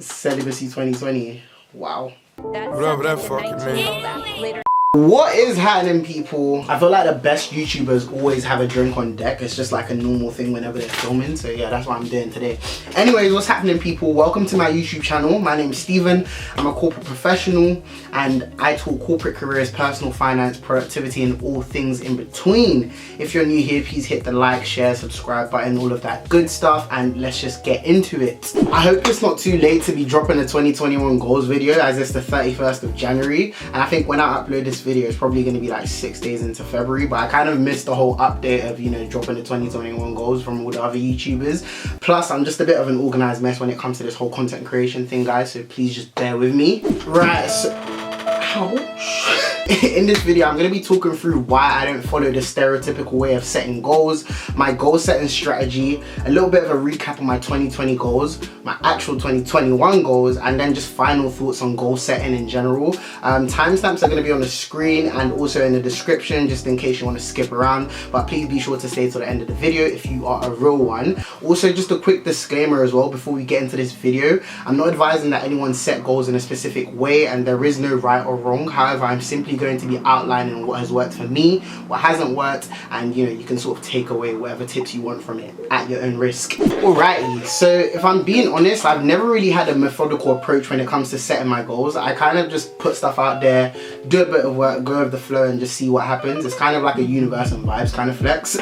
Celibacy 2020. Wow. Whatever that fucking means. What is happening, people? I feel like the best YouTubers always have a drink on deck. It's just like a normal thing whenever they're filming. So yeah, that's what I'm doing today. Anyways, what's happening, people? Welcome to my YouTube channel. My name is Steven. I'm a corporate professional and I talk corporate careers, personal finance, productivity, and all things in between. If you're new here, please hit the like, share, subscribe button, all of that good stuff, and let's just get into it. I hope it's not too late to be dropping a 2021 goals video, as it's the 31st of January. And I think when I upload this video, it's probably going to be like 6 days into February, but I kind of missed the whole update of, you know, dropping the 2021 goals from all the other YouTubers. Plus, I'm just a bit of an organized mess when it comes to this whole content creation thing, guys, so please just bear with me. Right, so ouch. In this video, I'm going to be talking through why I don't follow the stereotypical way of setting goals, my goal setting strategy, a little bit of a recap of my 2020 goals, my actual 2021 goals, and then just final thoughts on goal setting in general. Timestamps are going to be on the screen and also in the description, just in case you want to skip around, but please be sure to stay till the end of the video if you are a real one. Also, just a quick disclaimer as well before we get into this video. I'm not advising that anyone set goals in a specific way, and there is no right or wrong. However, I'm simply going to be outlining what has worked for me, what hasn't worked, and you know, you can sort of take away whatever tips you want from it at your own risk. Alrighty, so if I'm being honest, I've never really had a methodical approach when it comes to setting my goals. I kind of just put stuff out there, do a bit of work, go with the flow, and just see what happens. It's kind of like a universe and vibes kind of flex.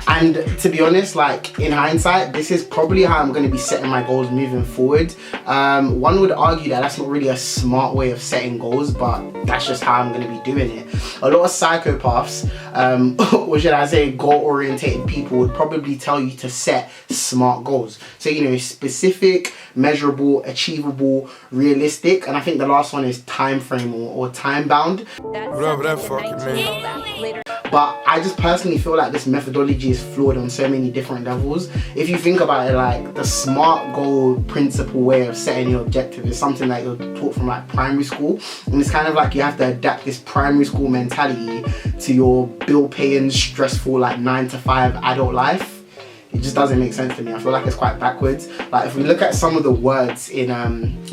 And to be honest, like in hindsight, this is probably how I'm going to be setting my goals moving forward. One would argue that that's not really a smart way of setting goals, but that's just how I'm going to be doing it. A lot of psychopaths, or should I say goal-orientated people, would probably tell you to set smart goals. So, you know, specific, measurable, achievable, realistic, and I think the last one is time frame or time bound. Whatever that fucking means. But I just personally feel like this methodology is flawed on so many different levels. If you think about it, like the SMART goal principle way of setting your objective is something that you're taught from like primary school, and it's kind of like you have to adapt this primary school mentality to your bill paying, stressful like 9-to-5 adult life. It just doesn't make sense to me. I feel like it's quite backwards. Like if we look at some of the words in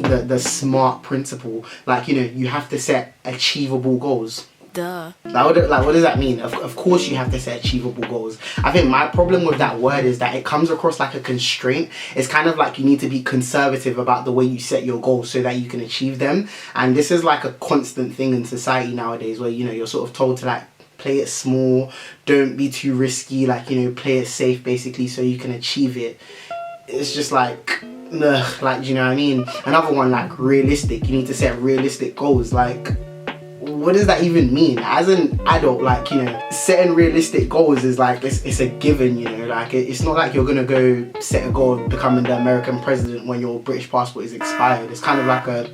the SMART principle, like, you know, you have to set achievable goals. Duh. Like what does that mean? Of course you have to set achievable goals. I think my problem with that word is that it comes across like a constraint. It's kind of like you need to be conservative about the way you set your goals so that you can achieve them. And this is like a constant thing in society nowadays where, you know, you're sort of told to like play it small, don't be too risky, like, you know, play it safe basically so you can achieve it. It's just like, ugh, like, do you know what I mean? Another one, like realistic. You need to set realistic goals. Like, what does that even mean? As an adult, like, you know, setting realistic goals is like, it's a given, you know, like it's not like you're gonna go set a goal of becoming the American president when your British passport is expired. It's kind of like a,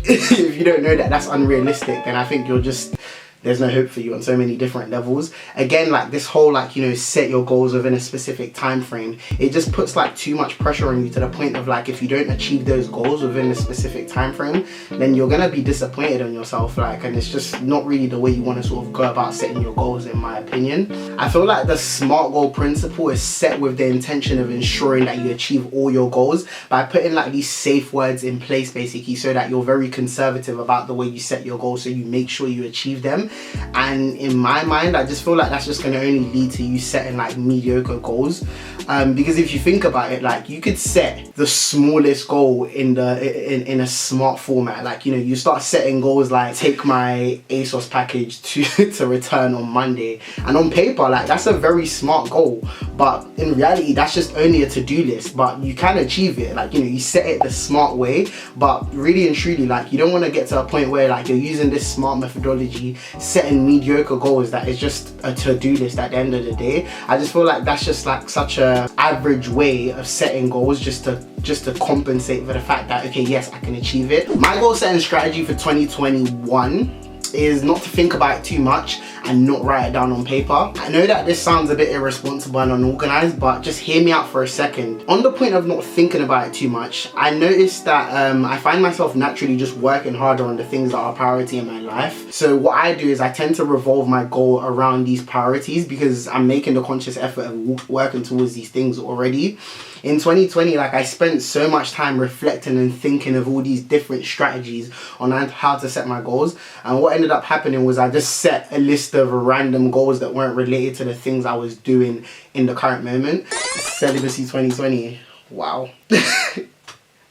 if you don't know that that's unrealistic, then I think you're just, there's no hope for you on so many different levels. Again, like this whole, like, you know, set your goals within a specific time frame, it just puts like too much pressure on you to the point of like, if you don't achieve those goals within a specific time frame, then you're gonna be disappointed on yourself, like, and it's just not really the way you want to sort of go about setting your goals, in my opinion. I feel like the SMART goal principle is set with the intention of ensuring that you achieve all your goals by putting like these safe words in place basically, so that you're very conservative about the way you set your goals, so you make sure you achieve them. And in my mind, I just feel like that's just going to only lead to you setting like mediocre goals, because if you think about it, like you could set the smallest goal in a SMART format. Like, you know, you start setting goals like take my ASOS package to return on Monday, and on paper, like that's a very smart goal, but in reality that's just only a to-do list. But you can achieve it, like, you know, you set it the smart way. But really and truly, like, you don't want to get to a point where like you're using this SMART methodology setting mediocre goals that is just a to-do list at the end of the day. I just feel like that's just like such a average way of setting goals just to compensate for the fact that, okay, yes, I can achieve it. My goal setting strategy for 2021 is not to think about it too much and not write it down on paper. I know that this sounds a bit irresponsible and unorganized, but just hear me out for a second. On the point of not thinking about it too much, I noticed that I find myself naturally just working harder on the things that are priority in my life. So what I do is I tend to revolve my goal around these priorities because I'm making the conscious effort of working towards these things already. in 2020, like I spent so much time reflecting and thinking of all these different strategies on how to set my goals. And what ended up happening was I just set a list of random goals that weren't related to the things I was doing in the current moment. Celibacy 2020. Wow.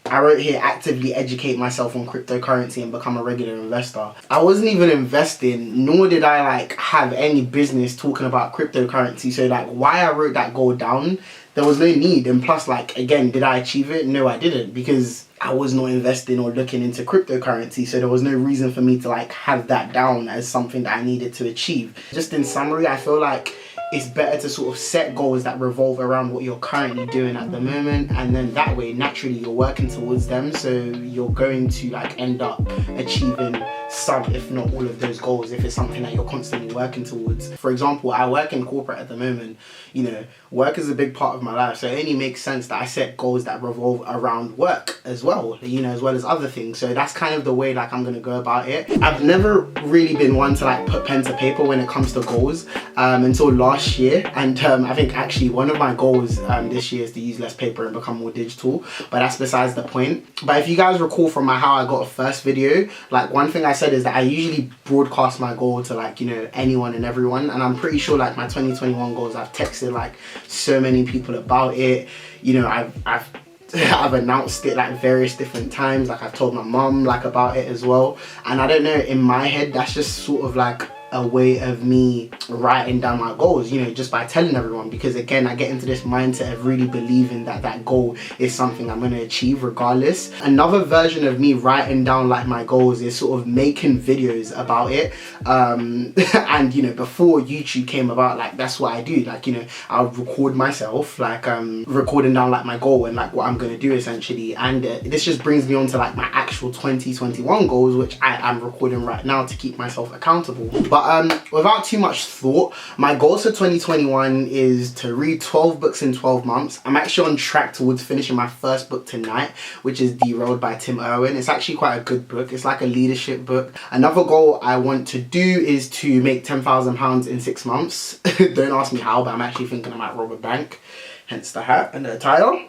I wrote here, actively educate myself on cryptocurrency and become a regular investor. I wasn't even investing, nor did I like have any business talking about cryptocurrency. So like why I wrote that goal down, there was no need. And plus, like, again, did I achieve it? No, I didn't, because I was not investing or looking into cryptocurrency. So there was no reason for me to like have that down as something that I needed to achieve. Just in summary, I feel like it's better to sort of set goals that revolve around what you're currently doing at the moment, and then that way naturally you're working towards them, so you're going to like end up achieving some, if not all of those goals, if it's something that you're constantly working towards. For example, I work in corporate at the moment. You know, work is a big part of my life, so it only makes sense that I set goals that revolve around work as well, you know, as well as other things. So that's kind of the way like I'm gonna go about it. I've never really been one to like put pen to paper when it comes to goals until last year, and I think actually one of my goals this year is to use less paper and become more digital, but that's besides the point. But if you guys recall from my how I got a first video, like one thing I said is that I usually broadcast my goal to like, you know, anyone and everyone, and I'm pretty sure like my 2021 goals, I've texted like so many people about it. You know, I've announced it like various different times, like I've told my mom like about it as well. And I don't know, in my head that's just sort of like a way of me writing down my goals, you know, just by telling everyone, because again I get into this mindset of really believing that that goal is something I'm going to achieve regardless. Another version of me writing down like my goals is sort of making videos about it, and you know, before YouTube came about, like that's what I do, like, you know, I'll record myself like recording down like my goal and like what I'm going to do essentially. And this just brings me on to like my actual 2021 goals, which I am recording right now to keep myself accountable. But without too much thought, my goals for 2021 is to read 12 books in 12 months. I'm actually on track towards finishing my first book tonight, which is Derailed by Tim Irwin. It's actually quite a good book. It's like a leadership book. Another goal I want to do is to make £10,000 in 6 months. Don't ask me how, but I'm actually thinking I might rob a bank. Hence the hat and the title.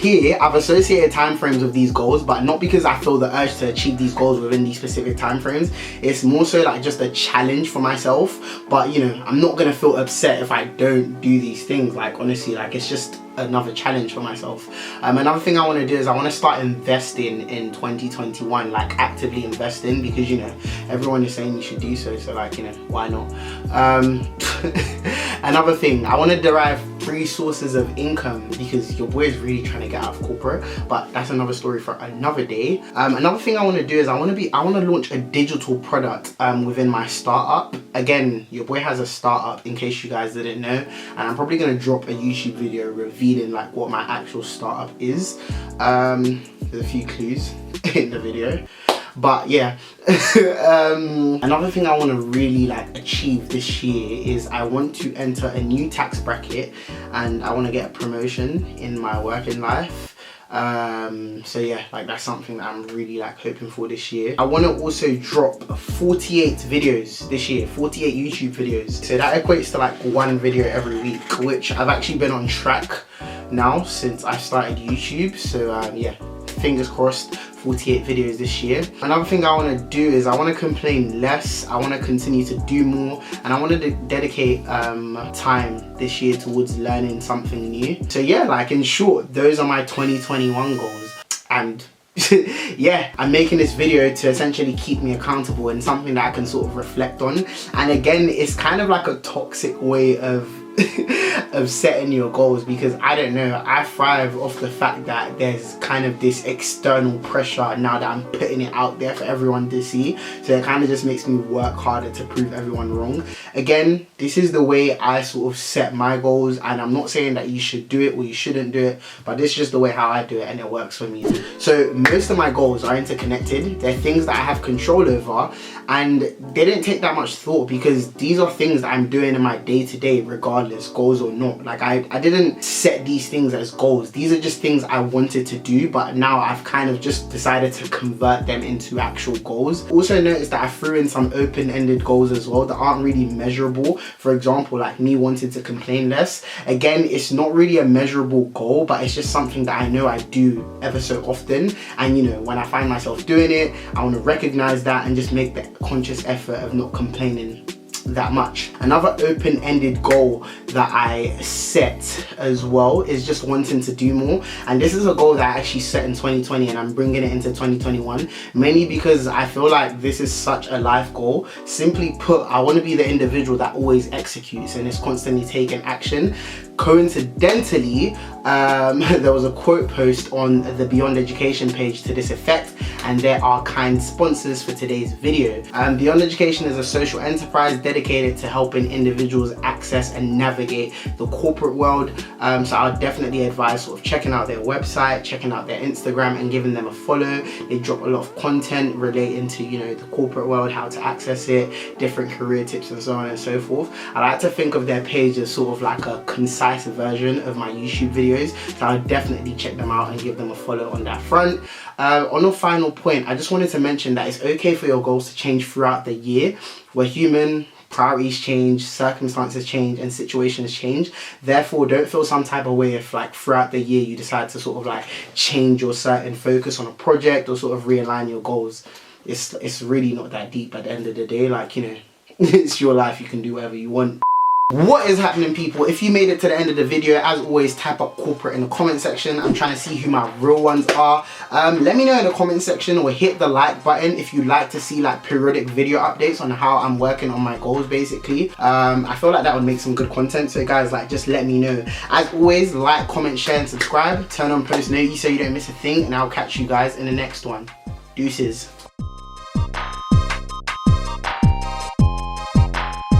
Here, I've associated timeframes with these goals, but not because I feel the urge to achieve these goals within these specific timeframes. It's more so like just a challenge for myself. But you know, I'm not gonna feel upset if I don't do these things. Like honestly, like it's just another challenge for myself. Another thing I want to do is I want to start investing in 2021, like actively investing, because you know everyone is saying you should do so, so like, you know, why not? Another thing, I want to derive 3 sources of income, because your boy is really trying to get out of corporate, but that's another story for another day. Another thing I want to do is I want to launch a digital product within my startup. Again, your boy has a startup, in case you guys didn't know, and I'm probably going to drop a YouTube video revealing like what my actual startup is. There's a few clues in the video. But yeah, another thing I want to really like achieve this year is I want to enter a new tax bracket, and I want to get a promotion in my working life. So yeah, like that's something that I'm really like hoping for this year. I want to also drop 48 videos this year, 48 YouTube videos. So that equates to like 1 video every week, which I've actually been on track now since I started YouTube. So yeah, fingers crossed, 48 videos this year. Another thing I want to do is I want to complain less, I want to continue to do more, and I want to dedicate time this year towards learning something new. So yeah, like in short, those are my 2021 goals. And yeah, I'm making this video to essentially keep me accountable and something that I can sort of reflect on. And again, it's kind of like a toxic way of of setting your goals, because I don't know, I thrive off the fact that there's kind of this external pressure now that I'm putting it out there for everyone to see. So it kind of just makes me work harder to prove everyone wrong. Again, this is the way I sort of set my goals, and I'm not saying that you should do it or you shouldn't do it, but this is just the way how I do it, and it works for me. So most of my goals are interconnected. They're things that I have control over, and they didn't take that much thought, because these are things that I'm doing in my day-to-day regardless regardless, goals or not. Like I didn't set these things as goals. These are just things I wanted to do, but now I've kind of just decided to convert them into actual goals. Also notice that I threw in some open-ended goals as well that aren't really measurable. For example, like me wanting to complain less. Again, it's not really a measurable goal, but it's just something that I know I do ever so often. And you know, when I find myself doing it, I want to recognize that and just make the conscious effort of not complaining that much. Another open-ended goal that I set as well is just wanting to do more, and this is a goal that I actually set in 2020 and I'm bringing it into 2021, mainly because I feel like this is such a life goal. Simply put, I want to be the individual that always executes and is constantly taking action. Coincidentally, there was a quote post on the Beyond Education page to this effect, and there are kind sponsors for today's video. Beyond Education is a social enterprise dedicated to helping individuals access and navigate the corporate world. So I would definitely advise sort of checking out their website, checking out their Instagram and giving them a follow. They drop a lot of content relating to, you know, the corporate world, how to access it, different career tips and so on and so forth. I like to think of their page as sort of like a concise version of my YouTube videos, so I would definitely check them out and give them a follow on that front. On a final point, I just wanted to mention that it's okay for your goals to change throughout the year. We're human, priorities change, circumstances change, and situations change. Therefore, don't feel some type of way if like throughout the year you decide to sort of like change your certain focus on a project or sort of realign your goals. It's really not that deep at the end of the day. Like, you know, it's your life, you can do whatever you want. What is happening, people? If you made it to the end of the video, as always, type up corporate in the comment section. I'm trying to see who my real ones are. Let me know in the comment section, or hit the like button if you'd like to see like periodic video updates on how I'm working on my goals, basically. I feel like that would make some good content, so guys, like, just let me know. As always, like, comment, share and subscribe. Turn on post notifications so you don't miss a thing, and I'll catch you guys in the next one. Deuces.